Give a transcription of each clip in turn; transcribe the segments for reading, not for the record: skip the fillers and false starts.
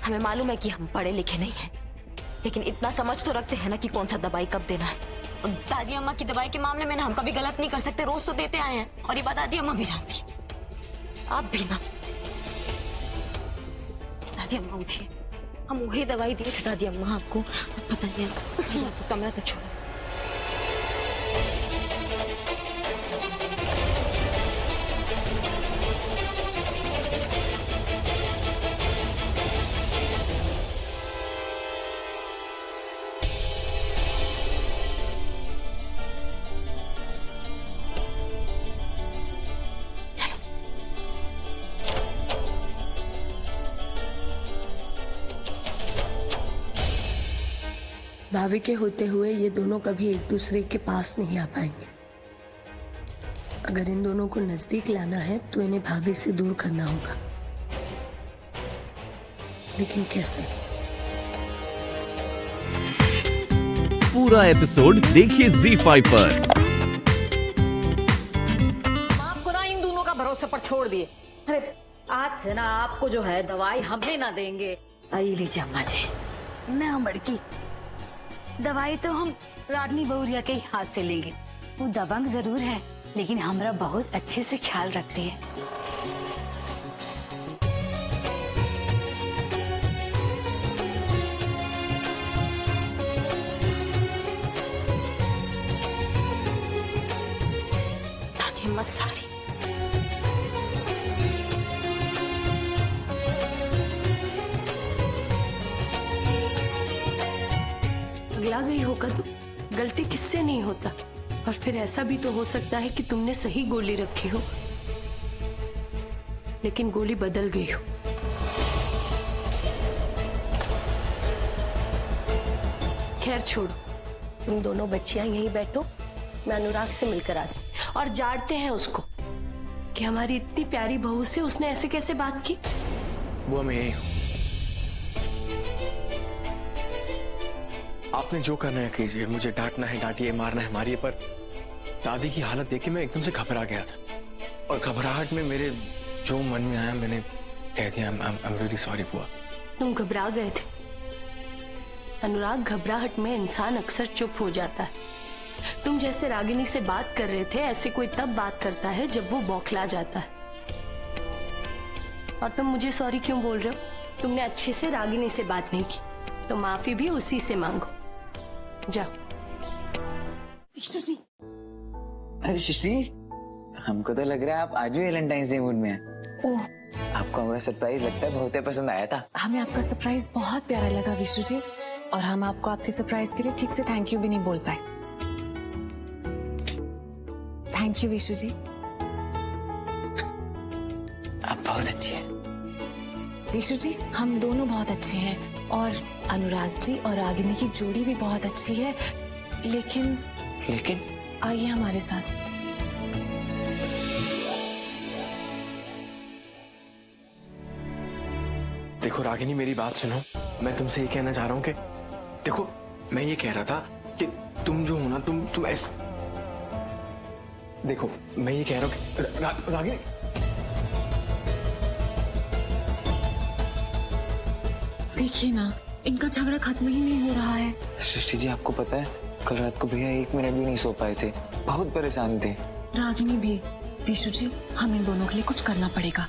हमें मालूम है कि हम पढ़े लिखे नहीं हैं, लेकिन इतना समझ तो रखते हैं ना कि कौन सा दवाई कब देना है। और दादी अम्मा की दवाई के मामले में ना हम कभी गलत नहीं कर सकते, रोज तो देते आए हैं, और ये बात दादी अम्मा भी जानती है, आप भी ना। दादी अम्मा उठिए, हम वही दवाई दिए थे दादी अम्मा आपको, पता नहीं आपको कमरा तक छोड़ा। भाभी के होते हुए ये दोनों कभी एक दूसरे के पास नहीं आ पाएंगे। अगर इन दोनों को नजदीक लाना है तो इन्हें भाभी से दूर करना होगा, लेकिन कैसे? पूरा एपिसोड देखिए ZEE5 पर। आपको ना इन दोनों का भरोसे पर छोड़ दिए। अरे आज से ना आपको जो है दवाई हम भी ना देंगे। आई लीजिए अम्मा जी। ना बड़की, दवाई तो हम रागनी बहुरिया के ही हाथ से लेंगे। वो दबंग जरूर है, लेकिन हमरा बहुत अच्छे से ख्याल रखती है। दादी अम्मा सारी पगला गई होगा तो गलती किससे नहीं होता, और फिर ऐसा भी तो हो सकता है कि तुमने सही गोली रखी हो, लेकिन गोली बदल गई हो। खैर छोड़ो, तुम दोनों बच्चियां यहीं बैठो, मैं अनुराग से मिलकर आती और जानते हैं उसको कि हमारी इतनी प्यारी बहू से उसने ऐसे कैसे बात की। वो मैं यही हूं। आपने जो करना है कीजिए, मुझे डांटना है डांटिए, मारना है मारिए, पर दादी की हालत देख के मैं एकदम से घबरा गया था, और घबराहट में मेरे जो मन में आया मैंने कह दिया। I'm really sorry बुआ। तुम घबरा गए थे अनुराग, घबराहट में इंसान अक्सर चुप हो जाता है। तुम जैसे रागिनी से बात कर रहे थे, ऐसे कोई तब बात करता है जब वो बौखला जाता है। और तुम मुझे सॉरी क्यों बोल रहे हो? तुमने अच्छे से रागिनी से बात नहीं की, तो माफी भी उसी से मांगो। जाओ। विष्णु जी, अरे सृष्टि, हमको तो लग रहा है आप आज भी वैलेंटाइंस डे मूड में हैं। ओह, आपको हमारा सरप्राइज लगता है बहुत पसंद आया था। हमें आपका सरप्राइज बहुत प्यारा लगा विष्णु जी, और हम आपको आपके सरप्राइज के लिए ठीक से थैंक यू भी नहीं बोल पाए। Thank you Vishnu ji. आप बहुत अच्छी हैं। विष्णु जी, हम दोनों बहुत अच्छे हैं, और अनुराग जी और रागिनी की जोड़ी भी बहुत अच्छी है, लेकिन आइए हमारे साथ। देखो रागिनी, मेरी बात सुनो। मैं तुमसे ये कहना चाह रहा हूँ कि देखो, मैं ये कह रहा था कि तुम जो हो ना, तुम ऐसे देखो, मैं ये कह रहा हूँ कि रागिनी, देखिए ना, इनका झगड़ा खत्म ही नहीं हो रहा है। सृष्टि जी, आपको पता है कल रात को भैया 1 मिनट भी नहीं सो पाए थे, बहुत परेशान थे। रागिनी भी। विष्णु जी, हम इन दोनों के लिए कुछ करना पड़ेगा।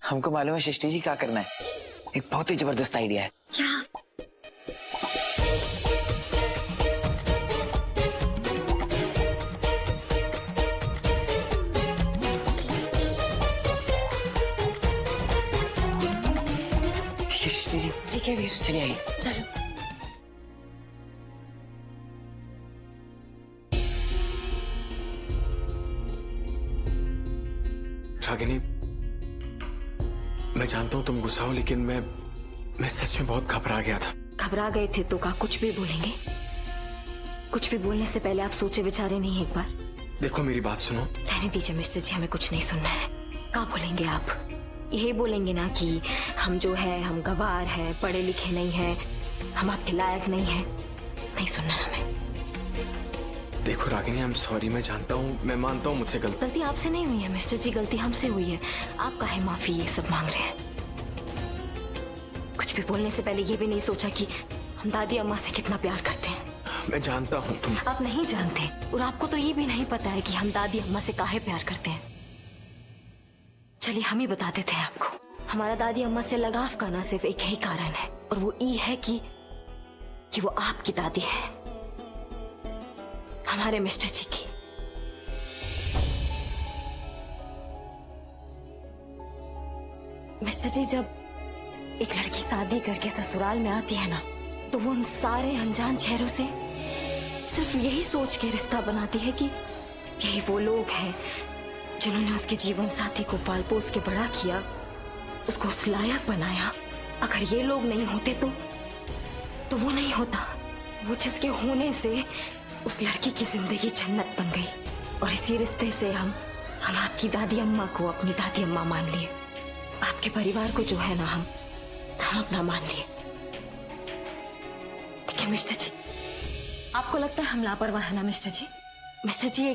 हमको मालूम है सृष्टि जी क्या करना है, एक बहुत ही जबरदस्त आइडिया है। क्या? ठीक है सृष्टि जी। ठीक है विष्णु, चलिए आइए। चलो। रागिनी, मैं जानता हूँ तुम गुस्सा हो, लेकिन मैं सच में बहुत घबरा गया था। घबरा गए थे तो कहा कुछ भी बोलेंगे? कुछ भी बोलने से पहले आप सोचे विचारे नहीं एक बार? देखो मेरी बात सुनो। रहने दीजिए मिस्टर जी, हमें कुछ नहीं सुनना है। क्या बोलेंगे आप? यही बोलेंगे ना कि हम जो है, हम गवार हैं, पढ़े लिखे नहीं हैं, हम आपके लायक नहीं हैं? नहीं सुनना है हमें। देखो रागिनी, आई एम सॉरी, मैं जानता हूँ, मैं मानता हूँ मुझसे गलती आपसे नहीं हुई है मिस्टर जी, गलती हमसे हुई है। आप काहे माफी ये सब मांग रहे हैं? कुछ भी बोलने से पहले ये भी नहीं सोचा कि हम दादी अम्मा से कितना प्यार करते हैं। मैं जानता हूँ तुम। आप नहीं जानते और आपको तो ये भी नहीं पता है कि हम दादी अम्मा से काहे प्यार करते हैं। चलिए हम ही बता देते हैं आपको। हमारा दादी अम्मा से लगाव का ना सिर्फ एक ही कारण है और वो ये है कि वो आपकी दादी है, हमारे मिस्टर जी की। मिस्टर जी, जब एक लड़की शादी करके ससुराल में आती है ना, तो वो उन सारे अनजान चेहरों से सिर्फ यही सोच के रिश्ता बनाती है कि यही वो लोग हैं जिन्होंने उसके जीवन साथी को पाल पोस के बड़ा किया, उसको उस लायक बनाया। अगर ये लोग नहीं होते तो वो नहीं होता, वो जिसके होने से उस लड़की की जिंदगी जन्नत बन गई। और इसी रिश्ते से हम आपकी दादी अम्मा को अपनी दादी अम्मा मान लिए, आपके परिवार को जो है ना हम अपना मान लिए। लेकिन मिस्टर जी, आपको लगता है हम लापरवाह है ना मिस्टर जी? मिस्टर जी,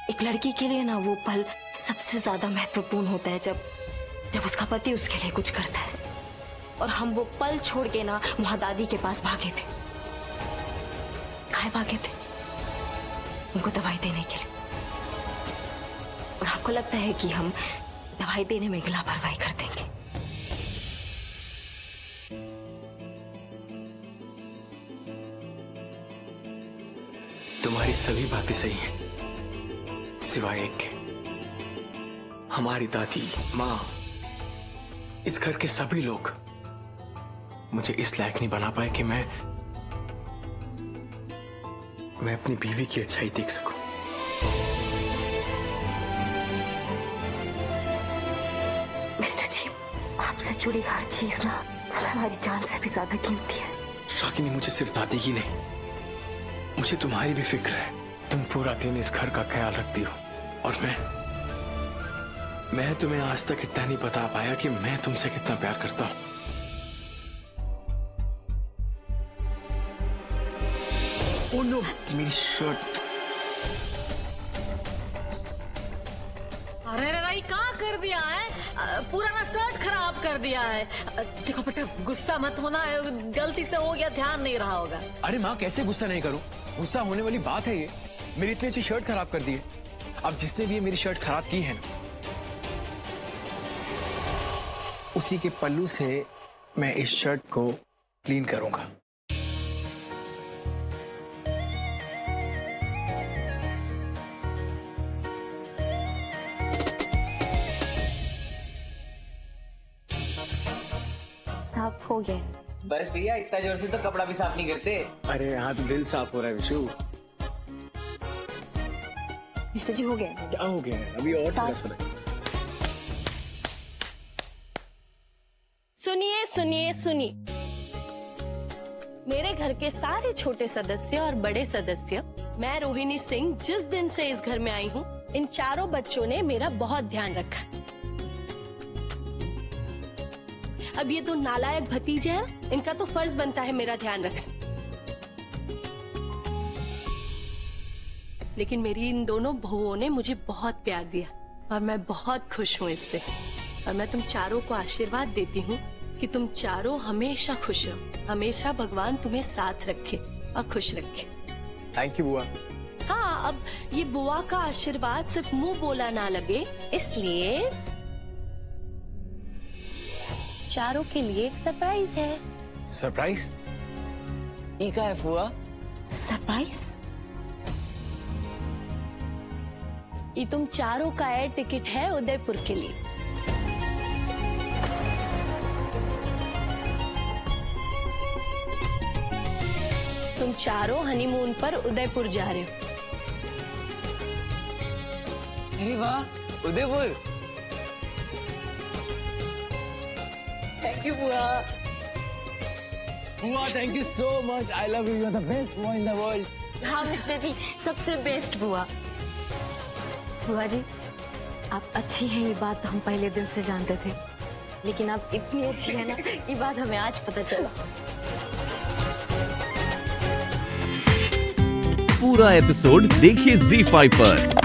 एक लड़की के लिए ना वो पल सबसे ज्यादा महत्वपूर्ण होता है जब उसका पति उसके लिए कुछ करता है। और हम वो पल छोड़ के ना वहां दादी के पास भागे थे। काहे भागे थे? उनको दवाई देने के लिए। और आपको लगता है कि हम दवाई देने में लापरवाही कर देंगे? तुम्हारी सभी बातें सही हैं, सिवाय एक के। हमारी दादी, माँ, इस घर के सभी लोग मुझे इस लायक नहीं बना पाए कि मैं अपनी बीवी की अच्छाई देख सकूं। मिस्टर जी, आपसे जुड़ी हर चीज ना हमारी जान से भी ज्यादा कीमती है। रागिनी, मुझे सिर्फ दादी की नहीं, मुझे तुम्हारी भी फिक्र है। तुम पूरा दिन इस घर का ख्याल रखती हो और मैं तुम्हें आज तक इतना नहीं बता पाया कि मैं तुमसे कितना प्यार करता हूं। ओह नो, मेरी शर्ट। अरे रे, क्या कर दिया है? पूरा ना शर्ट खराब कर दिया है। देखो बेटा, गुस्सा मत होना, गलती से हो गया, ध्यान नहीं रहा होगा। अरे माँ, कैसे गुस्सा नहीं करूं? गुस्सा होने वाली बात है ये। मेरी इतनी अच्छी शर्ट खराब कर दी है। अब जिसने भी मेरी शर्ट खराब की है ना, उसी के पल्लू से मैं इस शर्ट को क्लीन करूंगा। साफ हो गया। बस भैया, इतना जोर से तो कपड़ा भी साफ नहीं करते। अरे यहाँ तो दिल साफ हो रहा है विशु। मिस्टर जी, हो गया। क्या हो गया है? अभी और थोड़ा सा। सुनिए सुनिए सुनिए, मेरे घर के सारे छोटे सदस्य और बड़े सदस्य, मैं रोहिणी सिंह जिस दिन से इस घर में आई हूँ, इन चारों बच्चों ने मेरा बहुत ध्यान रखा। अब ये दो नालायक भतीजे हैं, इनका तो फर्ज बनता है मेरा ध्यान रखना। लेकिन मेरी इन दोनों बहुओं ने मुझे बहुत प्यार दिया और मैं बहुत खुश हूँ इससे। और मैं तुम चारों को आशीर्वाद देती हूँ कि तुम चारों हमेशा खुश रहो, हमेशा भगवान तुम्हें साथ रखे और खुश रखे। थैंक यू बुआ। हाँ, अब ये बुआ का आशीर्वाद सिर्फ मुंह बोला ना लगे, इसलिए चारों के लिए एक सरप्राइज है। सरप्राइज? ई का है फुआ? सरप्राइज? ये तुम चारों का एयर टिकट है उदयपुर के लिए। तुम चारों हनीमून पर उदयपुर जा रहे हो। अरे वाह, उदयपुर! थैंक यू बुआ। बुआ, thank you so much. I love you, you are the best बुआ इन द वर्ल्ड। हाँ मिस्टर जी, सबसे बेस्ट बुआ। बुआ जी, आप अच्छी हैं, ये बात तो हम पहले दिन से जानते थे, लेकिन आप इतनी अच्छी है ना, ये बात हमें आज पता चला। पूरा एपिसोड देखिए ZEE5 पर।